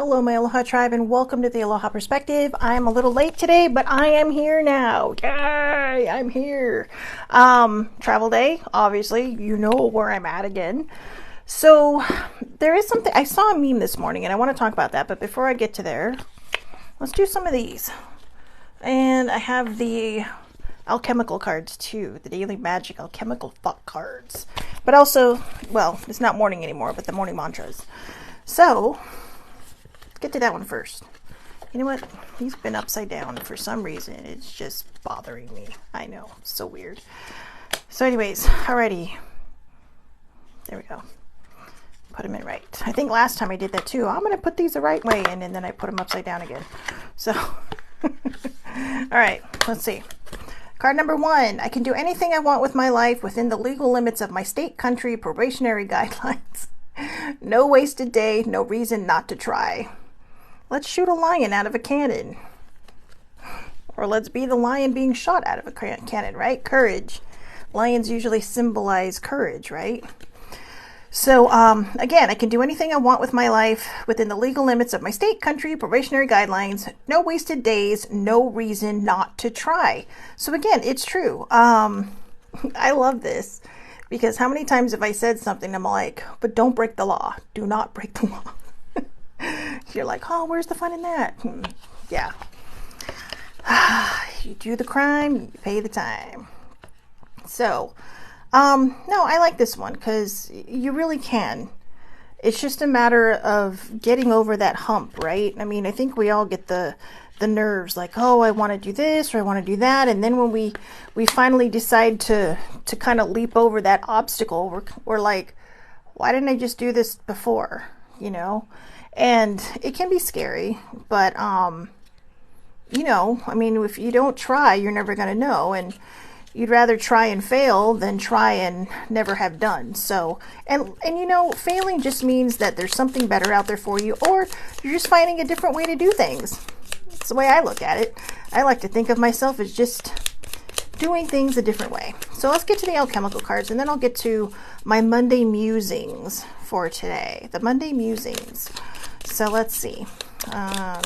Hello, my Aloha tribe, and welcome to the Aloha Perspective. I'm a little late today, but I am here now. Yay, I'm here. Travel day, obviously, you know where I'm at again. So there is something, I saw a meme this morning, and I want to talk about that, but before I get to there, let's do some of these. And I have the alchemical cards too, the Daily Magic alchemical thought cards. But also, well, it's not morning anymore, but the morning mantras. So get to that one first. You know what? He's been upside down for some reason. It's just bothering me. I know. So weird. So anyways, alrighty. There we go. Put them in right. I think last time I did that too. I'm going to put these the right way in, and then I put them upside down again. So, alright. Let's see. Card number 1. I can do anything I want with my life within the legal limits of my state, country, probationary guidelines. No wasted day. No reason not to try. Let's shoot a lion out of a cannon. Or let's be the lion being shot out of a cannon, right? Courage. Lions usually symbolize courage, right? So, again, I can do anything I want with my life within the legal limits of my state, country, probationary guidelines. No wasted days, no reason not to try. So again, it's true. I love this because how many times have I said something, I'm like, but don't break the law. Do not break the law. You're like, oh, where's the fun in that? Yeah. You do the crime, you pay the time. So, no, I like this one because you really can. It's just a matter of getting over that hump, right? I mean, I think we all get the nerves like, oh, I want to do this or I want to do that. And then when we finally decide to kind of leap over that obstacle, we're like, why didn't I just do this before? You know? And it can be scary, but, you know, I mean, if you don't try, you're never going to know. And you'd rather try and fail than try and never have done. So, and you know, failing just means that there's something better out there for you, or you're just finding a different way to do things. It's the way I look at it. I like to think of myself as just doing things a different way. So let's get to the alchemical cards, and then I'll get to my Monday musings for today. The Monday musings. So let's see. Oh,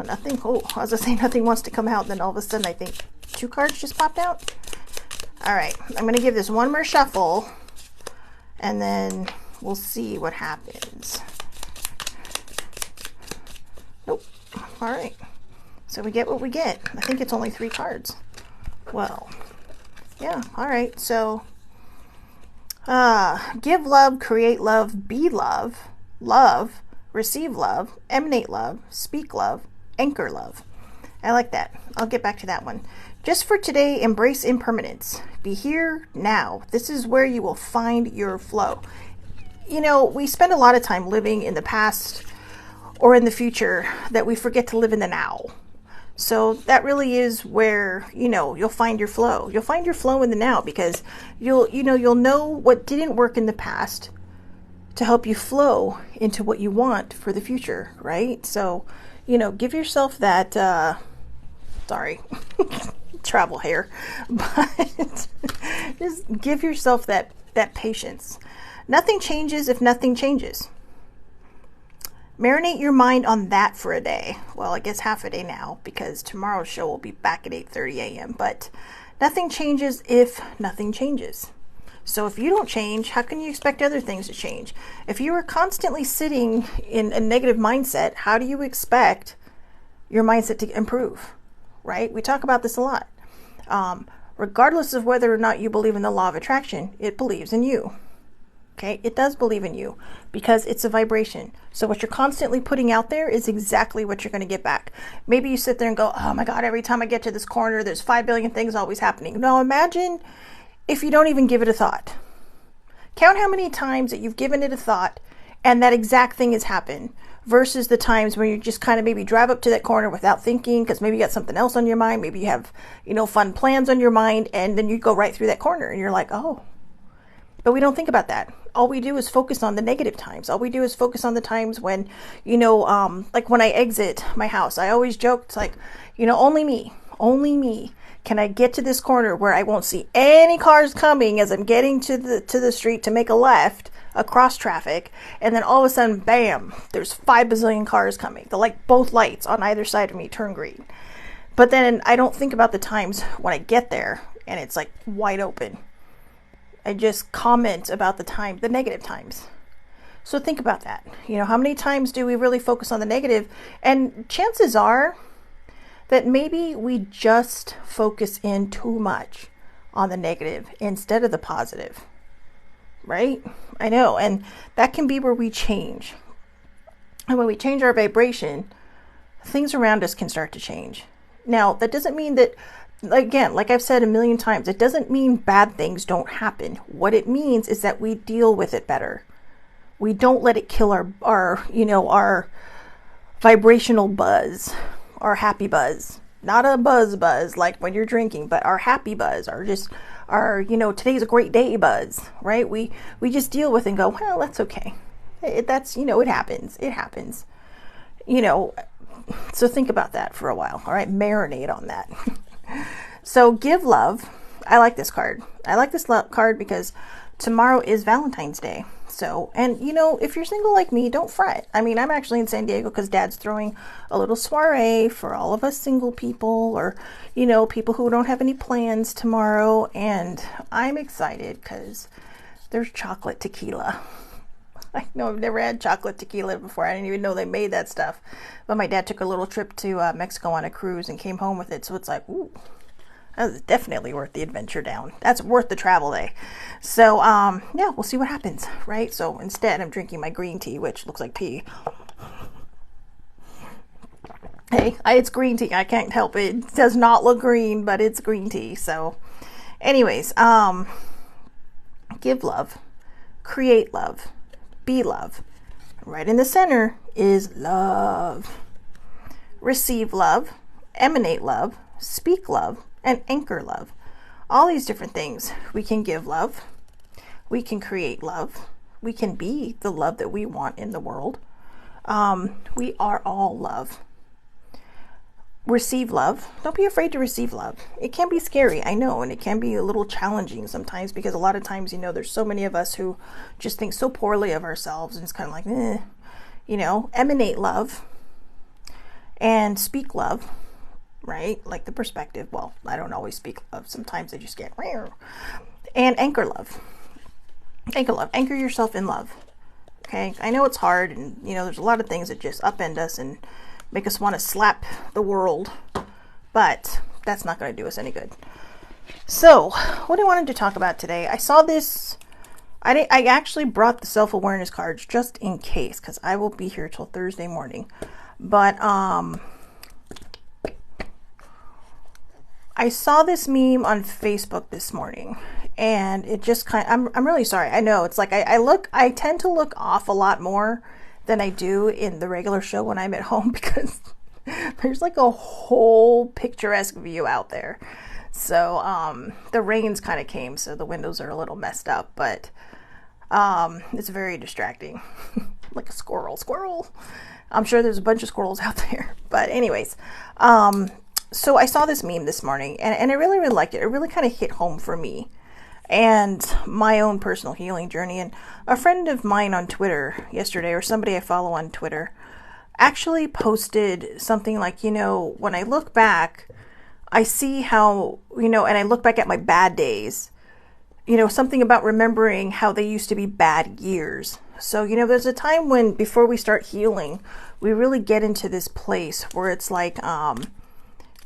nothing. Oh, I was going to say nothing wants to come out. And then all of a sudden, I think 2 cards just popped out. All right. I'm going to give this one more shuffle. And then we'll see what happens. Nope. All right. So we get what we get. I think it's only 3 cards. Well, yeah. All right. So give love, create love, be love, love, receive love, emanate love, speak love, anchor love. I like that. I'll get back to that one. Just for today, embrace impermanence. Be here now. This is where you will find your flow. You know, we spend a lot of time living in the past or in the future that we forget to live in the now. So that really is where, you know, you'll find your flow. You'll find your flow in the now because you'll know what didn't work in the past to help you flow into what you want for the future, right? So, you know, give yourself that, sorry, travel hair, but just give yourself that patience. Nothing changes if nothing changes. Marinate your mind on that for a day. Well, I guess half a day now because tomorrow's show will be back at 8:30 a.m. But nothing changes if nothing changes. So if you don't change, how can you expect other things to change? If you are constantly sitting in a negative mindset, how do you expect your mindset to improve? Right? We talk about this a lot. Regardless of whether or not you believe in the law of attraction, it believes in you. Okay, it does believe in you because it's a vibration. So what you're constantly putting out there is exactly what you're going to get back. Maybe you sit there and go, oh my God, every time I get to this corner, there's 5 billion things always happening. Now imagine if you don't even give it a thought. Count how many times that you've given it a thought and that exact thing has happened versus the times where you just kind of maybe drive up to that corner without thinking because maybe you got something else on your mind. Maybe you have, you know, fun plans on your mind and then you go right through that corner and you're like, oh. But we don't think about that. All we do is focus on the negative times. All we do is focus on the times when, you know, like when I exit my house, I always joke, it's like, you know, only me can I get to this corner where I won't see any cars coming as I'm getting to the street to make a left. across traffic, and then all of a sudden, bam, there's 5 bazillion cars coming. Both lights on either side of me turn green. But then I don't think about the times when I get there and it's like wide open. I just comment about the negative times. So think about that. How many times do we really focus on the negative? And chances are that maybe we just focus in too much on the negative instead of the positive, right? I know, and that can be where we change. And when we change our vibration, things around us can start to change. Now, that doesn't mean that, again, like I've said a million times, it doesn't mean bad things don't happen. What it means is that we deal with it better. We don't let it kill our vibrational buzz, our happy buzz. Not a buzz like when you're drinking, but our happy buzz, or just our, today's a great day buzz, right? We just deal with it and go, well, that's okay. It happens. It happens. So think about that for a while. All right. Marinate on that. So give love. I like this card. I like this card because tomorrow is Valentine's Day. So, and if you're single like me, don't fret. I mean, I'm actually in San Diego because Dad's throwing a little soiree for all of us single people, or, people who don't have any plans tomorrow. And I'm excited because there's chocolate tequila. I know I've never had chocolate tequila before. I didn't even know they made that stuff. But my dad took a little trip to Mexico on a cruise and came home with it. So it's like, ooh. That's definitely worth the adventure down. That's worth the travel day. So, yeah, we'll see what happens, right? So instead, I'm drinking my green tea, which looks like pee. Hey, it's green tea. I can't help it. It does not look green, but it's green tea. So anyways, give love, create love, be love. Right in the center is love. Receive love, emanate love, speak love, and anchor love. All these different things. We can give love. We can create love. We can be the love that we want in the world. We are all love. Receive love. Don't be afraid to receive love. It can be scary, I know, and it can be a little challenging sometimes because a lot of times, there's so many of us who just think so poorly of ourselves, and it's kind of like, emanate love and speak love. Right? Like the perspective. Well, I don't always speak love. Sometimes I just get rare. And anchor love. Anchor love. Anchor yourself in love. Okay? I know it's hard, and there's a lot of things that just upend us and make us want to slap the world, but that's not going to do us any good. So, what I wanted to talk about today, I saw this. I actually brought the self-awareness cards just in case, because I will be here till Thursday morning. But I saw this meme on Facebook this morning, and it just I'm really sorry. I know it's like I tend to look off a lot more than I do in the regular show when I'm at home because there's like a whole picturesque view out there. So the rains kind of came, so the windows are a little messed up, but it's very distracting. Like a squirrel. I'm sure there's a bunch of squirrels out there, but anyways, so I saw this meme this morning, and I really, really liked it. It really kind of hit home for me and my own personal healing journey. And a friend of mine on Twitter yesterday, or somebody I follow on Twitter, actually posted something like, when I look back, I see how, and I look back at my bad days, something about remembering how they used to be bad years. So, there's a time when, before we start healing, we really get into this place where it's like,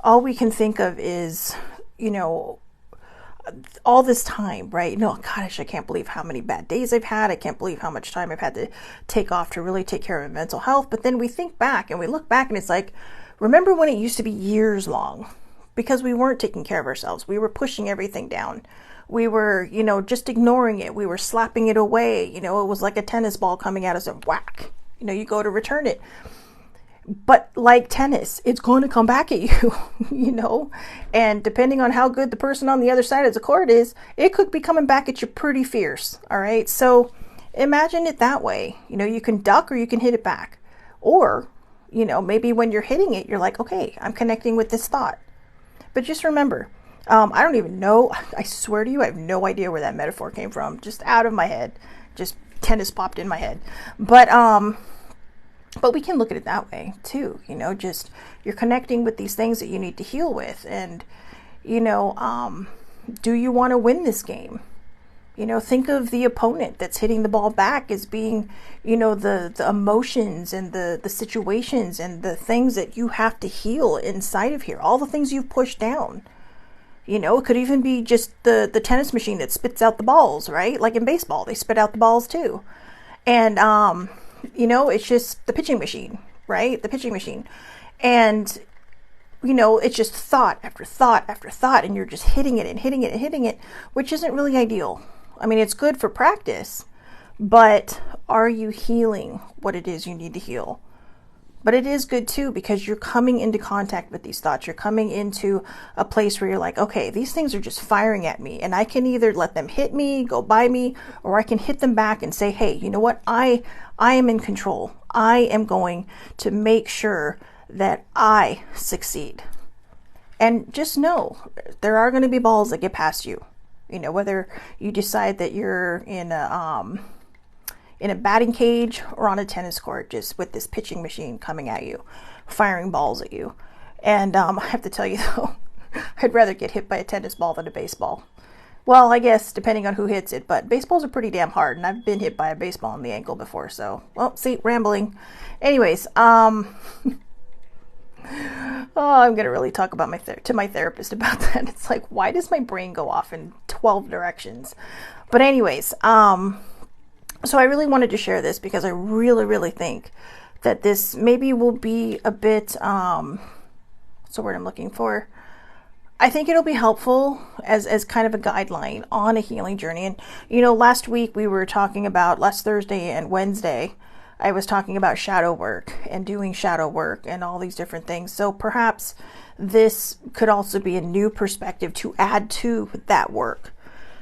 all we can think of is, all this time, right? No, gosh, I can't believe how many bad days I've had. I can't believe how much time I've had to take off to really take care of my mental health. But then we think back and we look back and it's like, remember when it used to be years long? Because we weren't taking care of ourselves. We were pushing everything down. We were, just ignoring it. We were slapping it away. It was like a tennis ball coming at us and whack. You go to return it. But like tennis, it's going to come back at you, and depending on how good the person on the other side of the court is, it could be coming back at you pretty fierce. All right. So imagine it that way. You can duck or you can hit it back, or, maybe when you're hitting it, you're like, okay, I'm connecting with this thought. But just remember, I swear to you, I have no idea where that metaphor came from. Just out of my head. Just tennis popped in my head. But we can look at it that way too, you know, just you're connecting with these things that you need to heal with. And, you know, do you want to win this game? You know, think of the opponent that's hitting the ball back as being, you know, the emotions and the situations and the things that you have to heal inside of here. All the things you've pushed down. You know, it could even be just the tennis machine that spits out the balls, right? Like in baseball, they spit out the balls too. And, you know, it's just the pitching machine, right? The pitching machine. And, you know, it's just thought after thought after thought, and you're just hitting it and hitting it and hitting it, which isn't really ideal. I mean, it's good for practice, but are you healing what it is you need to heal? But it is good too, because you're coming into contact with these thoughts. You're coming into a place where you're like, okay, these things are just firing at me, and I can either let them hit me, go by me, or I can hit them back and say, hey, you know what? I am in control. I am going to make sure that I succeed. And just know there are going to be balls that get past you. You know, whether you decide that you're in a batting cage or on a tennis court, just with this pitching machine coming at you, firing balls at you. And I have to tell you though, I'd rather get hit by a tennis ball than a baseball. Well, I guess depending on who hits it, but baseballs are pretty damn hard, and I've been hit by a baseball in the ankle before. So, well, see, rambling. Anyways, oh, I'm going to really talk about to my therapist about that. It's like, why does my brain go off in 12 directions? But anyways, so I really wanted to share this because I really, really think that this maybe will be a bit, what's the word I'm looking for? I think it'll be helpful as kind of a guideline on a healing journey. And, you know, last Thursday and Wednesday, I was talking about shadow work and doing shadow work and all these different things. So perhaps this could also be a new perspective to add to that work.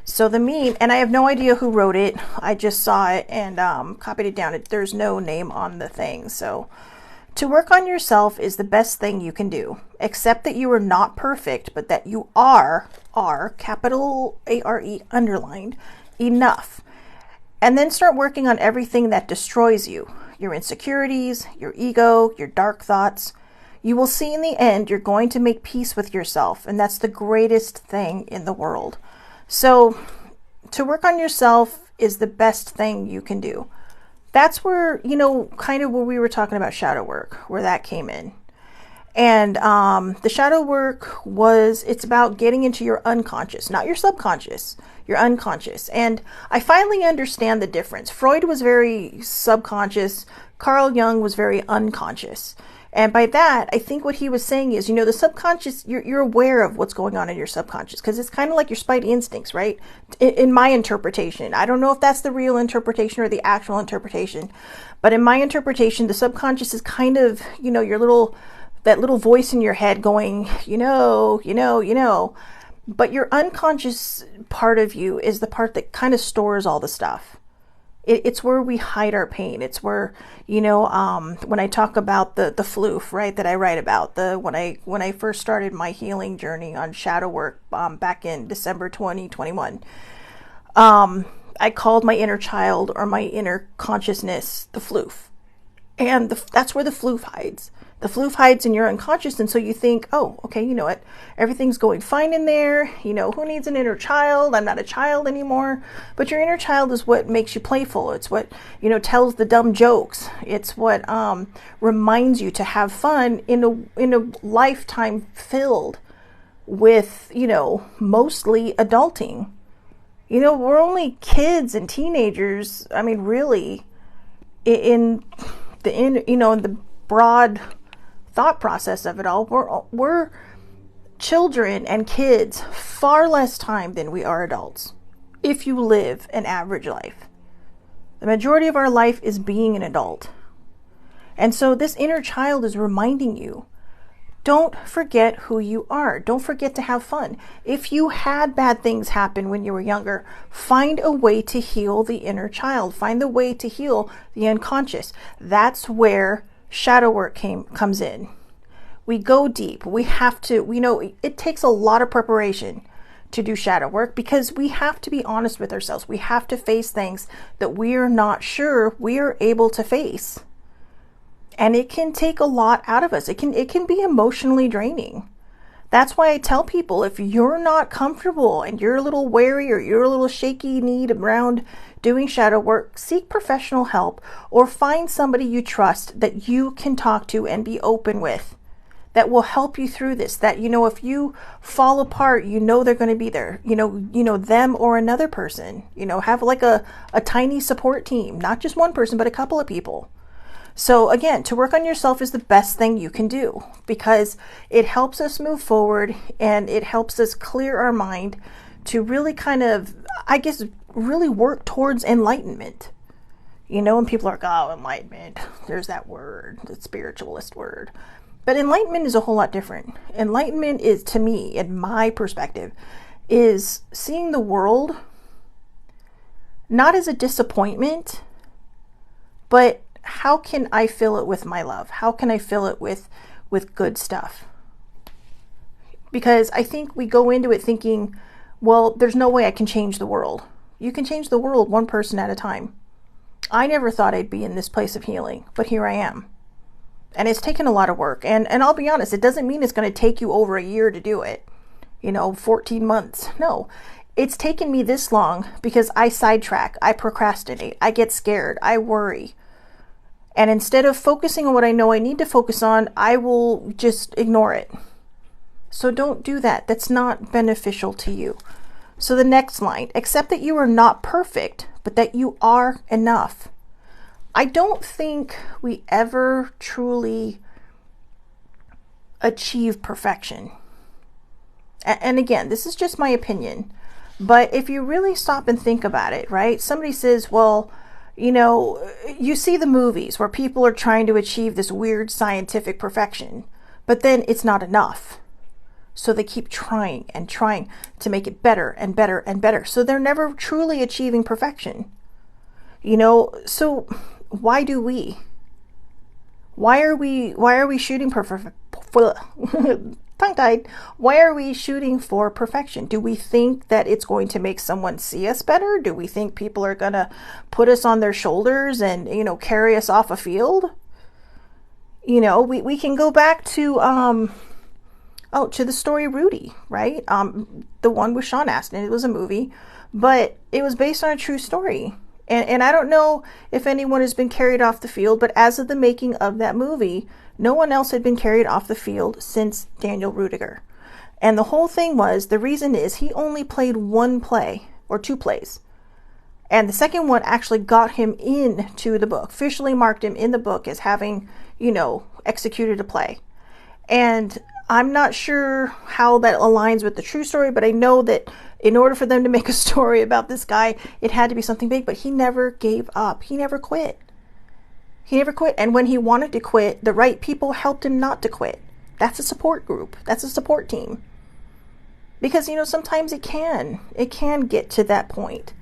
So the meme, and I have no idea who wrote it. I just saw it and copied it down. There's no name on the thing. So to work on yourself is the best thing you can do. Accept that you are not perfect, but that you are, capital A-R-E underlined, enough. And then start working on everything that destroys you. Your insecurities, your ego, your dark thoughts. You will see in the end, you're going to make peace with yourself. And that's the greatest thing in the world. So to work on yourself is the best thing you can do. That's where, you know, kind of where we were talking about shadow work, where that came in. And the shadow work it's about getting into your unconscious, not your subconscious, your unconscious. And I finally understand the difference. Freud was very subconscious. Carl Jung was very unconscious. And by that, I think what he was saying is, you know, the subconscious, you're aware of what's going on in your subconscious, because it's kind of like your spidey instincts, right? In my interpretation, I don't know if that's the real interpretation or the actual interpretation, but in my interpretation, the subconscious is kind of, you know, that little voice in your head going, you know. But your unconscious part of you is the part that kind of stores all the stuff. It's where we hide our pain. It's where, you know, when I talk about the floof, right, that I write about, when I first started my healing journey on shadow work back in December 2021, I called my inner child or my inner consciousness the floof. And that's where the floof hides. The floof hides in your unconscious, and so you think, oh, okay, you know what? Everything's going fine in there. You know, who needs an inner child? I'm not a child anymore. But your inner child is what makes you playful. It's what, you know, tells the dumb jokes. It's what reminds you to have fun in a lifetime filled with, you know, mostly adulting. You know, we're only kids and teenagers. I mean, really, in the broad thought process of it all, we're children and kids far less time than we are adults, if you live an average life. The majority of our life is being an adult. And so this inner child is reminding you, don't forget who you are. Don't forget to have fun. If you had bad things happen when you were younger, find a way to heal the inner child. Find a way to heal the unconscious. That's where shadow work comes in. We go deep. We have to, it takes a lot of preparation to do shadow work, because we have to be honest with ourselves. We have to face things that we're not sure we are able to face. And it can take a lot out of us. It can be emotionally draining. That's why I tell people, if you're not comfortable and you're a little wary or you're a little shaky kneed around doing shadow work, seek professional help or find somebody you trust that you can talk to and be open with, that will help you through this. That, if you fall apart, they're going to be there, them or another person, have like a tiny support team, not just one person, but a couple of people. So again, to work on yourself is the best thing you can do, because it helps us move forward and it helps us clear our mind to really kind of, really work towards enlightenment. And people are like, oh, enlightenment, there's that word, the spiritualist word. But enlightenment is a whole lot different. Enlightenment is, to me, in my perspective, is seeing the world not as a disappointment, but how can I fill it with my love? How can I fill it with good stuff? Because I think we go into it thinking, well, there's no way I can change the world. You can change the world one person at a time. I never thought I'd be in this place of healing, but here I am. And it's taken a lot of work. And I'll be honest, it doesn't mean it's going to take you over a year to do it. 14 months. No, it's taken me this long because I sidetrack, I procrastinate, I get scared, I worry. And instead of focusing on what I know I need to focus on, I will just ignore it. So don't do that. That's not beneficial to you. So the next line, accept that you are not perfect, but that you are enough. I don't think we ever truly achieve perfection. And again, this is just my opinion. But if you really stop and think about it, right? Somebody says, well, you see the movies where people are trying to achieve this weird scientific perfection, but then it's not enough. So they keep trying and trying to make it better and better and better. So they're never truly achieving perfection. So why do we? Why are we shooting tongue-tied. Why are we shooting for perfection? Do we think that it's going to make someone see us better? Do we think people are going to put us on their shoulders and, carry us off a field? We can go back to the story Rudy, right? The one with Sean Astin. It was a movie, but it was based on a true story. And I don't know if anyone has been carried off the field, but as of the making of that movie, no one else had been carried off the field since Daniel Rudiger. And the whole thing was, the reason is he only played one play or two plays. And the second one actually got him into the book, officially marked him in the book as having, executed a play. And I'm not sure how that aligns with the true story, but I know that in order for them to make a story about this guy, it had to be something big, but he never gave up. He never quit. He never quit. And when he wanted to quit, the right people helped him not to quit. That's a support group. That's a support team. Because, sometimes it can get to that point.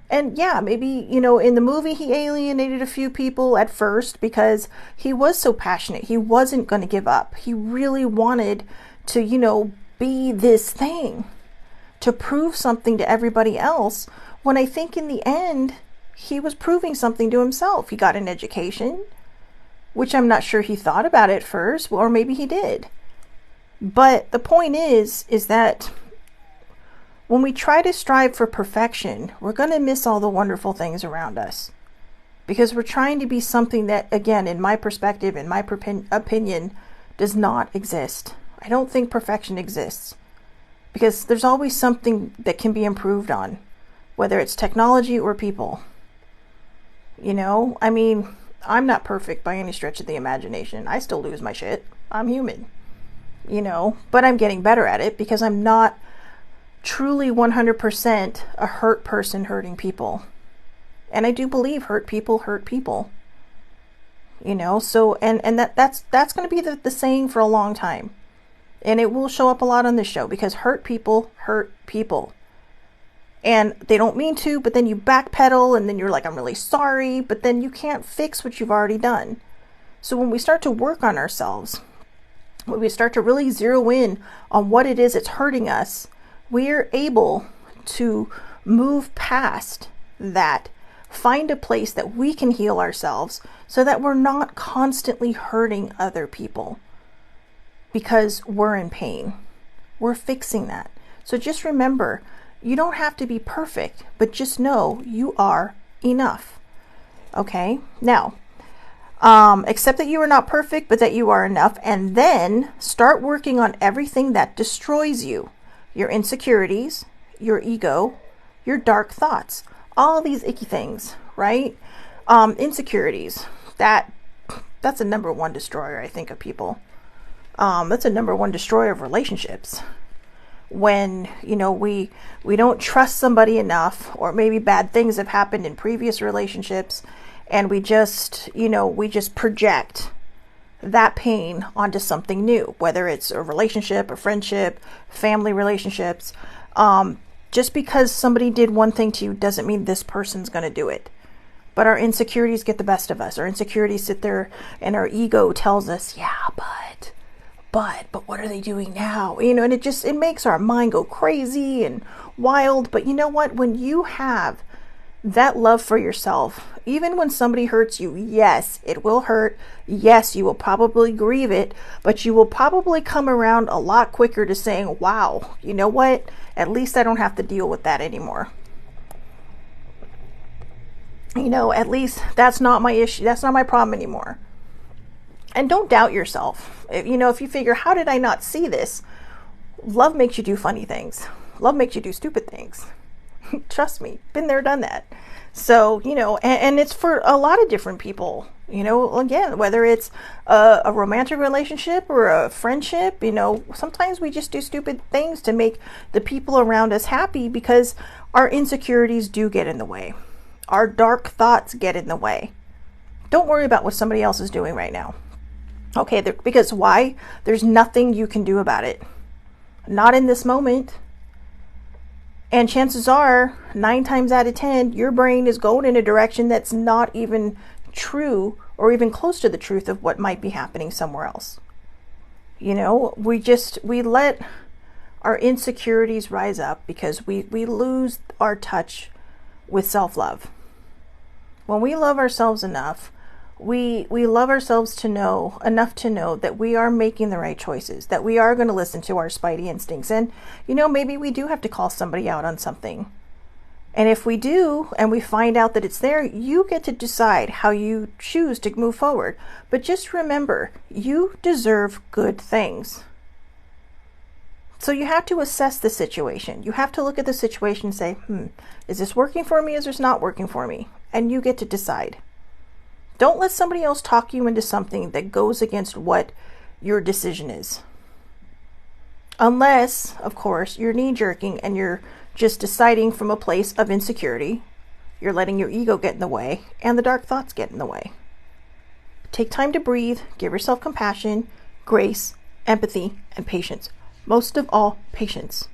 And yeah, maybe, in the movie, he alienated a few people at first because he was so passionate. He wasn't going to give up. He really wanted to, be this thing, to prove something to everybody else, when I think in the end, he was proving something to himself. He got an education, which I'm not sure he thought about at first, or maybe he did. But the point is that when we try to strive for perfection, we're going to miss all the wonderful things around us. Because we're trying to be something that, again, in my perspective, in my opinion, does not exist. I don't think perfection exists. Because there's always something that can be improved on, whether it's technology or people. I'm not perfect by any stretch of the imagination. I still lose my shit. I'm human. But I'm getting better at it because I'm not truly 100% a hurt person hurting people. And I do believe hurt people hurt people. So, and that's going to be the saying for a long time. And it will show up a lot on this show because hurt people hurt people. And they don't mean to, but then you backpedal and then you're like, I'm really sorry, but then you can't fix what you've already done. So when we start to work on ourselves, when we start to really zero in on what it is that's hurting us, we're able to move past that, find a place that we can heal ourselves so that we're not constantly hurting other people because we're in pain. We're fixing that. So just remember, you don't have to be perfect, but just know you are enough. Okay? Now, accept that you are not perfect, but that you are enough, and then start working on everything that destroys you. Your insecurities, your ego, your dark thoughts, all these icky things, right? Insecurities, that's a number one destroyer, I think, of people. That's a number one destroyer of relationships. When, we don't trust somebody enough, or maybe bad things have happened in previous relationships, and we just project that pain onto something new, whether it's a relationship, a friendship, family relationships. Just because somebody did one thing to you doesn't mean this person's going to do it. But our insecurities get the best of us. Our insecurities sit there and our ego tells us, yeah, but what are they doing now? And it makes our mind go crazy and wild. But you know what? When you have that love for yourself, even when somebody hurts you, yes, it will hurt. Yes, you will probably grieve it, but you will probably come around a lot quicker to saying, wow, you know what? At least I don't have to deal with that anymore. At least that's not my issue. That's not my problem anymore. And don't doubt yourself. If you figure, how did I not see this? Love makes you do funny things. Love makes you do stupid things. Trust me, been there, done that. So, and it's for a lot of different people, again, whether it's a romantic relationship or a friendship, sometimes we just do stupid things to make the people around us happy because our insecurities do get in the way. Our dark thoughts get in the way. Don't worry about what somebody else is doing right now. Okay, because why? There's nothing you can do about it. Not in this moment. And chances are, 9 times out of 10, your brain is going in a direction that's not even true or even close to the truth of what might be happening somewhere else. We let our insecurities rise up because we lose our touch with self-love. When we love ourselves enough, we love ourselves enough to know that we are making the right choices, that we are going to listen to our spidey instincts. And, maybe we do have to call somebody out on something. And if we do, and we find out that it's there, you get to decide how you choose to move forward. But just remember, you deserve good things. So you have to assess the situation. You have to look at the situation and say, is this working for me? Is this not working for me? And you get to decide. Don't let somebody else talk you into something that goes against what your decision is. Unless, of course, you're knee-jerking and you're just deciding from a place of insecurity. You're letting your ego get in the way and the dark thoughts get in the way. Take time to breathe, give yourself compassion, grace, empathy, and patience. Most of all, patience.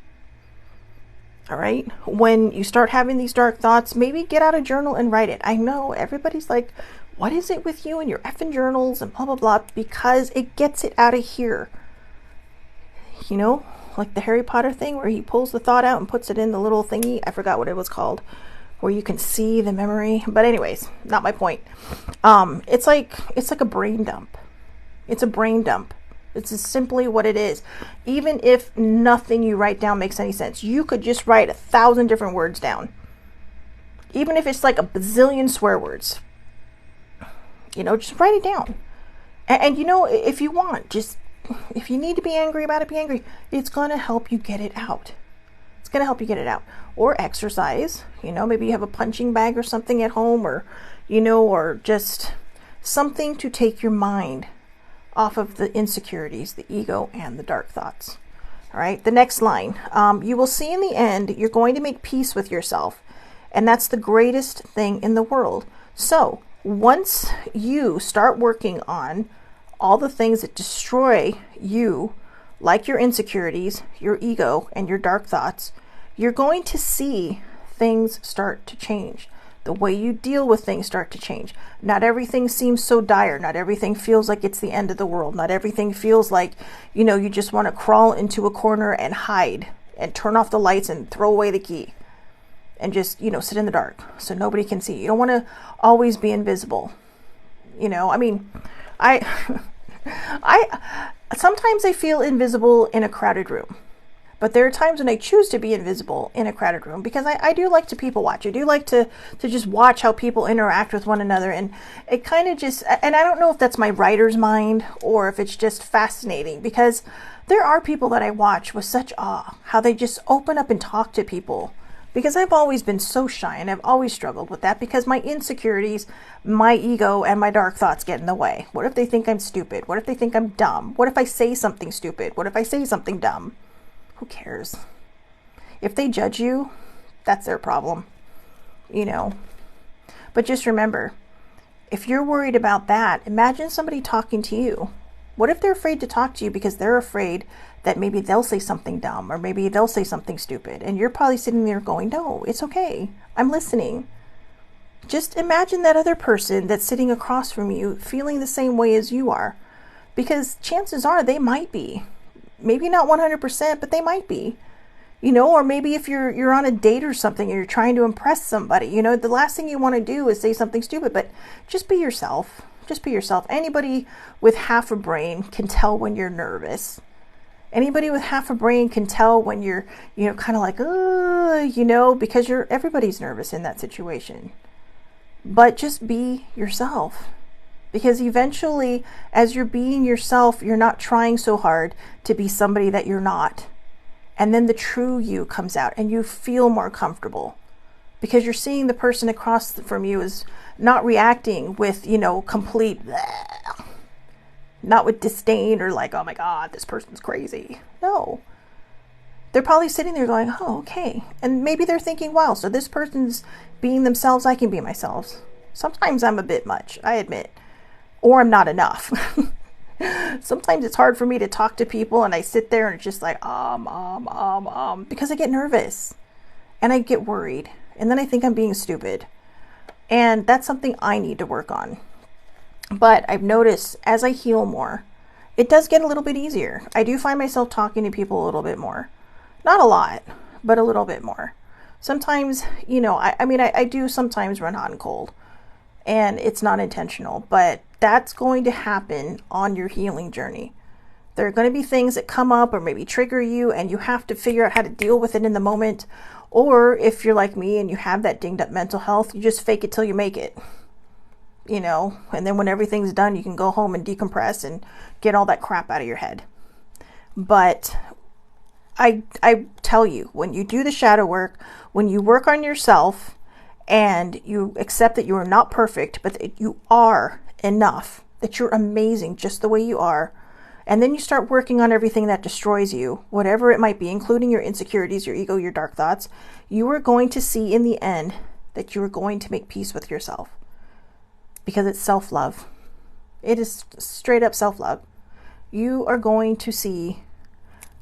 All right? When you start having these dark thoughts, maybe get out a journal and write it. I know everybody's like, what is it with you and your effing journals and blah, blah, blah, because it gets it out of here. Like the Harry Potter thing where he pulls the thought out and puts it in the little thingy. I forgot what it was called, where you can see the memory. But anyways, not my point. It's like a brain dump. It's a brain dump. It's just simply what it is. Even if nothing you write down makes any sense, you could just write 1,000 different words down. Even if it's like a bazillion swear words. Just write it down. And if you want, if you need to be angry about it, be angry. It's going to help you get it out. It's going to help you get it out. Or exercise. Maybe you have a punching bag or something at home, or just something to take your mind off of the insecurities, the ego, and the dark thoughts. All right. The next line, you will see in the end, you're going to make peace with yourself. And that's the greatest thing in the world. So once you start working on all the things that destroy you, like your insecurities, your ego, and your dark thoughts, you're going to see things start to change. The way you deal with things start to change. Not everything seems so dire. Not everything feels like it's the end of the world. Not everything feels like, you just want to crawl into a corner and hide and turn off the lights and throw away the key and just, sit in the dark so nobody can see. You don't want to always be invisible. I mean, I sometimes I feel invisible in a crowded room. But there are times when I choose to be invisible in a crowded room because I do like to people watch. I do like to just watch how people interact with one another. And it kind of just, and I don't know if that's my writer's mind or if it's just fascinating, because there are people that I watch with such awe, how they just open up and talk to people. Because I've always been so shy and I've always struggled with that because my insecurities, my ego, and my dark thoughts get in the way. What if they think I'm stupid? What if they think I'm dumb? What if I say something stupid? What if I say something dumb? Who cares? If they judge you, that's their problem, But just remember, if you're worried about that, imagine somebody talking to you. What if they're afraid to talk to you because they're afraid that maybe they'll say something dumb or maybe they'll say something stupid? And you're probably sitting there going, no, it's okay. I'm listening. Just imagine that other person that's sitting across from you feeling the same way as you are, because chances are they might be. Maybe not 100%, but they might be, or maybe if you're on a date or something and you're trying to impress somebody, the last thing you want to do is say something stupid, but just be yourself. Just be yourself. Anybody with half a brain can tell when you're nervous. Anybody with half a brain can tell when you're, kind of like, because everybody's nervous in that situation. But just be yourself. Because eventually, as you're being yourself, you're not trying so hard to be somebody that you're not. And then the true you comes out and you feel more comfortable. Because you're seeing the person across from you is not reacting with, complete, bleh, not with disdain or like, oh my God, this person's crazy. No. They're probably sitting there going, oh, okay. And maybe they're thinking, wow, so this person's being themselves, I can be myself. Sometimes I'm a bit much, I admit. Or I'm not enough. Sometimes it's hard for me to talk to people and I sit there and it's just like, because I get nervous and I get worried and then I think I'm being stupid. And that's something I need to work on. But I've noticed as I heal more, it does get a little bit easier. I do find myself talking to people a little bit more. Not a lot, but a little bit more. Sometimes, I do sometimes run hot and cold. And it's not intentional, but that's going to happen on your healing journey. There are going to be things that come up or maybe trigger you, and you have to figure out how to deal with it in the moment. Or if you're like me and you have that dinged up mental health, you just fake it till you make it. And then when everything's done, you can go home and decompress and get all that crap out of your head. But I tell you, when you do the shadow work, when you work on yourself, and you accept that you are not perfect, but that you are enough, that you're amazing just the way you are. And then you start working on everything that destroys you, whatever it might be, including your insecurities, your ego, your dark thoughts. You are going to see in the end that you are going to make peace with yourself, because it's self-love. It is straight up self-love. You are going to see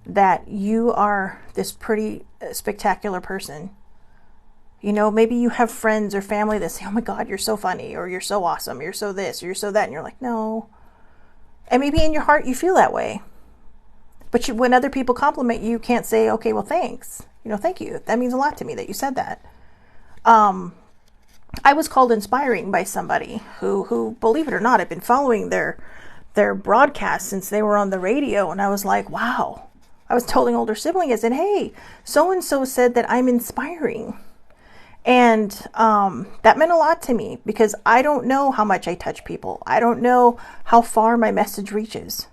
that you are this pretty spectacular person. Maybe you have friends or family that say, oh my God, you're so funny, or you're so awesome, you're so this, or you're so that. And you're like, no. And maybe in your heart you feel that way. But when other people compliment you, you can't say, okay, well, thanks. Thank you. That means a lot to me that you said that. I was called inspiring by somebody who, believe it or not, I've been following their broadcast since they were on the radio. And I was like, wow. I was telling older sibling, I said, hey, so-and-so said that I'm inspiring. And that meant a lot to me, because I don't know how much I touch people. I don't know how far my message reaches.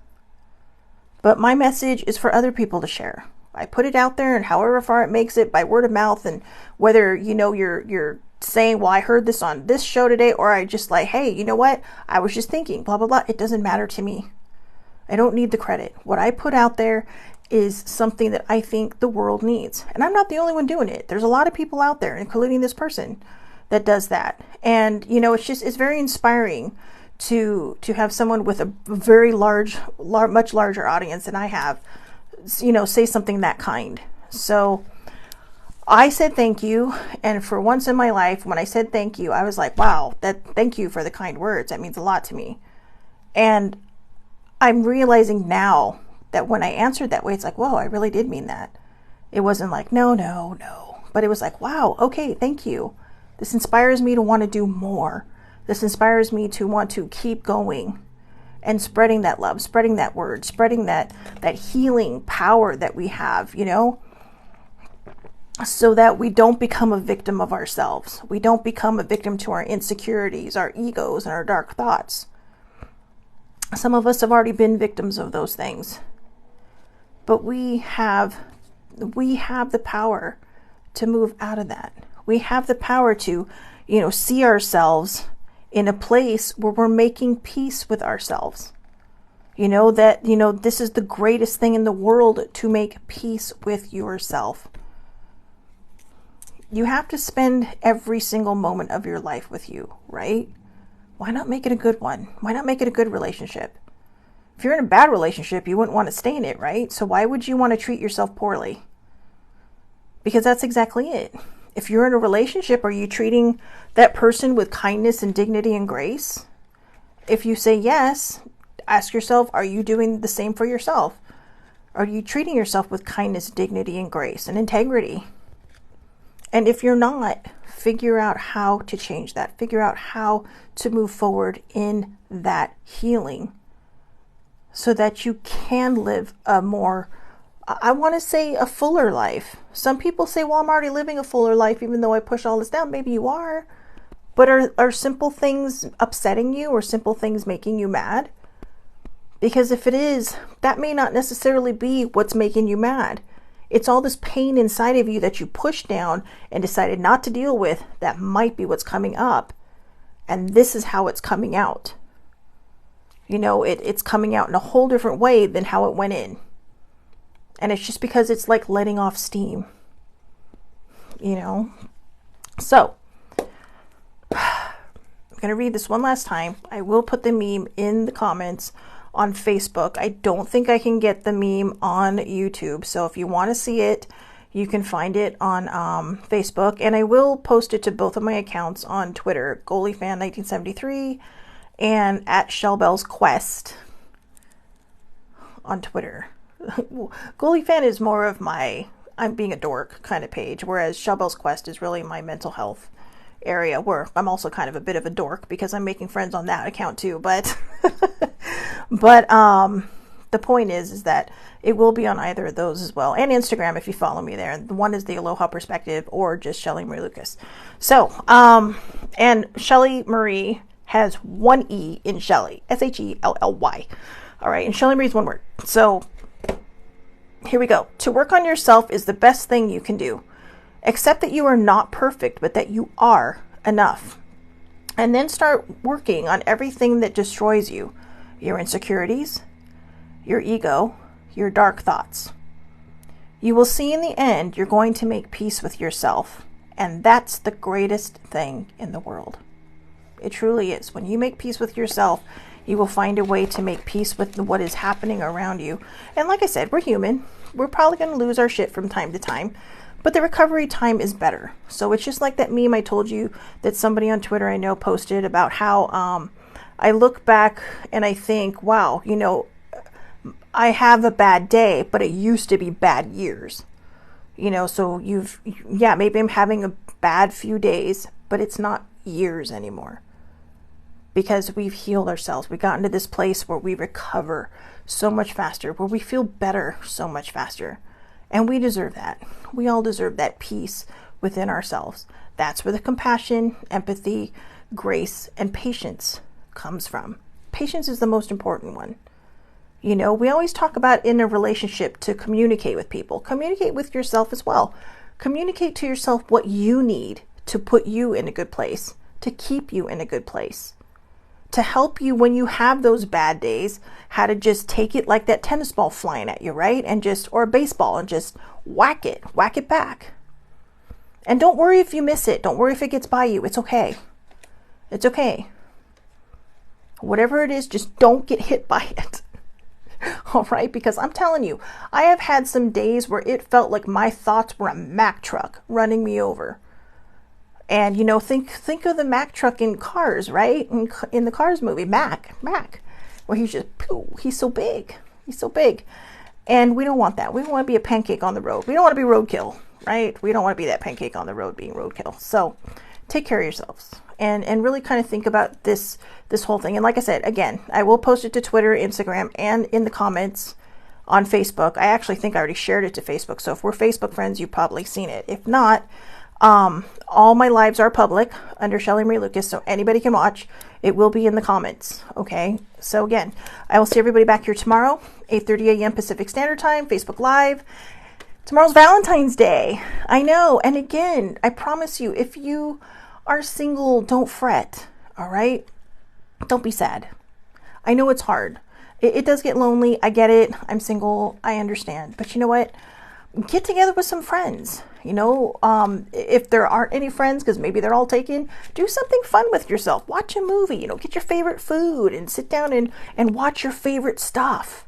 But my message is for other people to share. I put it out there, and however far it makes it by word of mouth, and whether you're saying, well, I heard this on this show today, or I just like, hey, you know what? I was just thinking, blah, blah, blah. It doesn't matter to me. I don't need the credit. What I put out there is something that I think the world needs. And I'm not the only one doing it. There's a lot of people out there, including this person, that does that. And, it's very inspiring to have someone with a very much larger audience than I have, say something that kind. So I said thank you. And for once in my life, when I said thank you, I was like, wow, thank you for the kind words. That means a lot to me. And I'm realizing now that when I answered that way, it's like, whoa, I really did mean that. It wasn't like, no, no, no. But it was like, wow, okay, thank you. This inspires me to want to do more. This inspires me to want to keep going and spreading that love, spreading that word, spreading that healing power that we have, you know, so that we don't become a victim of ourselves. We don't become a victim to our insecurities, our egos, and our dark thoughts. Some of us have already been victims of those things. But we have the power to move out of that. We have the power to, you know, see ourselves in a place where we're making peace with ourselves. You know, that, you know, this is the greatest thing in the world, to make peace with yourself. You have to spend every single moment of your life with you, right? Why not make it a good one? Why not make it a good relationship? If you're in a bad relationship, you wouldn't want to stay in it, right? So why would you want to treat yourself poorly? Because that's exactly it. If you're in a relationship, are you treating that person with kindness and dignity and grace? If you say yes, ask yourself, are you doing the same for yourself? Are you treating yourself with kindness, dignity, and grace and integrity? And if you're not, figure out how to change that. Figure out how to move forward in that healing so that you can live a more, I want to say, a fuller life. Some people say, well, I'm already living a fuller life even though I push all this down. Maybe you are. But are simple things upsetting you, or simple things making you mad? Because if it is, that may not necessarily be what's making you mad. It's all this pain inside of you that you pushed down and decided not to deal with that might be what's coming up. And this is how it's coming out. You know, it's coming out in a whole different way than how it went in. And it's just because it's like letting off steam. You know? So, I'm going to read this one last time. I will put the meme in the comments on Facebook. I don't think I can get the meme on YouTube. So if you want to see it, you can find it on Facebook. And I will post it to both of my accounts on Twitter, GoalieFan1973 and at Shellbell's Quest on Twitter. GoalieFan is more of my I'm being a dork kind of page, whereas Shellbell's Quest is really my mental health area, where I'm also kind of a bit of a dork because I'm making friends on that account too. But the point is that it will be on either of those as well, and Instagram if you follow me there. The one is the Aloha Perspective, or just Shelly Marie Lucas. So and Shelly Marie has one E in Shelly, Shelly. All right, and Shelly Marie is one word. So here we go. To work on yourself is the best thing you can do. Accept that you are not perfect, but that you are enough. And then start working on everything that destroys you. Your insecurities, your ego, your dark thoughts. You will see in the end you're going to make peace with yourself. And that's the greatest thing in the world. It truly is. When you make peace with yourself, you will find a way to make peace with what is happening around you. And like I said, we're human. We're probably going to lose our shit from time to time. But the recovery time is better. So it's just like that meme I told you that somebody on Twitter I know posted about how I look back and I think, wow, you know, I have a bad day, but it used to be bad years. You know, so maybe I'm having a bad few days, but it's not years anymore. Because we've healed ourselves. We've gotten to this place where we recover so much faster, where we feel better so much faster. And we deserve that. We all deserve that peace within ourselves. That's where the compassion, empathy, grace, and patience comes from. Patience is the most important one. You know, we always talk about in a relationship to communicate with people. Communicate with yourself as well. Communicate to yourself what you need to put you in a good place, to keep you in a good place, to help you when you have those bad days, how to just take it like that tennis ball flying at you, right? And just, or a baseball, and just whack it back. And don't worry if you miss it. Don't worry if it gets by you. It's okay. It's okay. Whatever it is, just don't get hit by it. All right? Because I'm telling you, I have had some days where it felt like my thoughts were a Mack truck running me over. And, you know, think of the Mack truck in Cars, right? In the Cars movie, Mack, where he's just, he's so big. He's so big. And we don't want that. We want to be a pancake on the road. We don't want to be roadkill, right? We don't want to be that pancake on the road being roadkill. So take care of yourselves and really kind of think about this whole thing. And like I said, again, I will post it to Twitter, Instagram, and in the comments on Facebook. I actually think I already shared it to Facebook. So if we're Facebook friends, you've probably seen it. If not, all my lives are public under Shelly Marie Lucas, so anybody can watch. It will be in the comments. Okay. So again, I will see everybody back here tomorrow, 8:30 a.m. Pacific Standard Time, Facebook Live. Tomorrow's Valentine's Day. I know. And again, I promise you, if you are single, don't fret. All right. Don't be sad. I know it's hard. It does get lonely. I get it. I'm single. I understand. But you know what? Get together with some friends. You know, if there aren't any friends, because maybe they're all taken, do something fun with yourself. Watch a movie. You know, get your favorite food and sit down and watch your favorite stuff.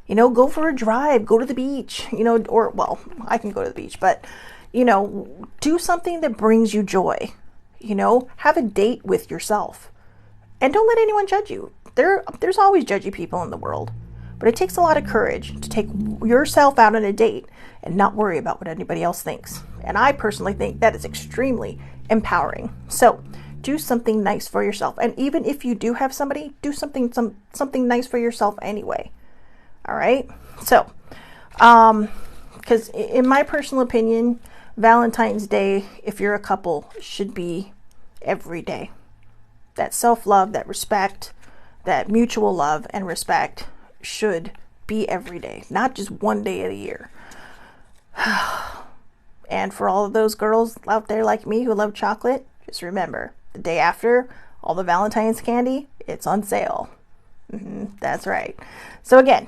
You know, go for a drive. Go to the beach. You know, or, well, I can go to the beach. But, you know, do something that brings you joy. You know, have a date with yourself. And don't let anyone judge you. There's always judgy people in the world, but it takes a lot of courage to take yourself out on a date and not worry about what anybody else thinks. And I personally think that is extremely empowering. So do something nice for yourself. And even if you do have somebody, do something nice for yourself anyway. All right. So, because in my personal opinion, Valentine's Day, if you're a couple, should be every day. That self-love, that respect, that mutual love and respect should be every day, not just one day of the year. And for all of those girls out there like me who love chocolate, just remember, the day after, all the Valentine's candy, it's on sale. That's right. So again,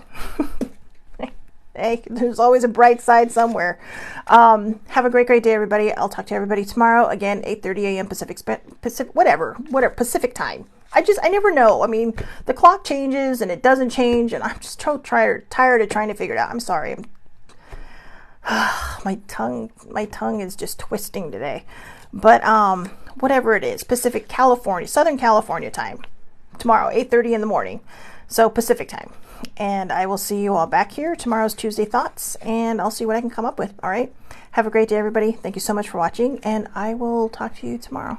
hey, there's always a bright side somewhere. Have a great day, everybody. I'll talk to everybody tomorrow. Again, 8:30 a.m. Pacific, whatever, Pacific time. I never know. I mean, the clock changes and it doesn't change, and I'm just so tired of trying to figure it out. I'm sorry. My tongue is just twisting today. But whatever it is, Southern California time. Tomorrow, 8:30 in the morning. So Pacific time. And I will see you all back here. Tomorrow's Tuesday Thoughts, and I'll see what I can come up with. All right. Have a great day, everybody. Thank you so much for watching, and I will talk to you tomorrow.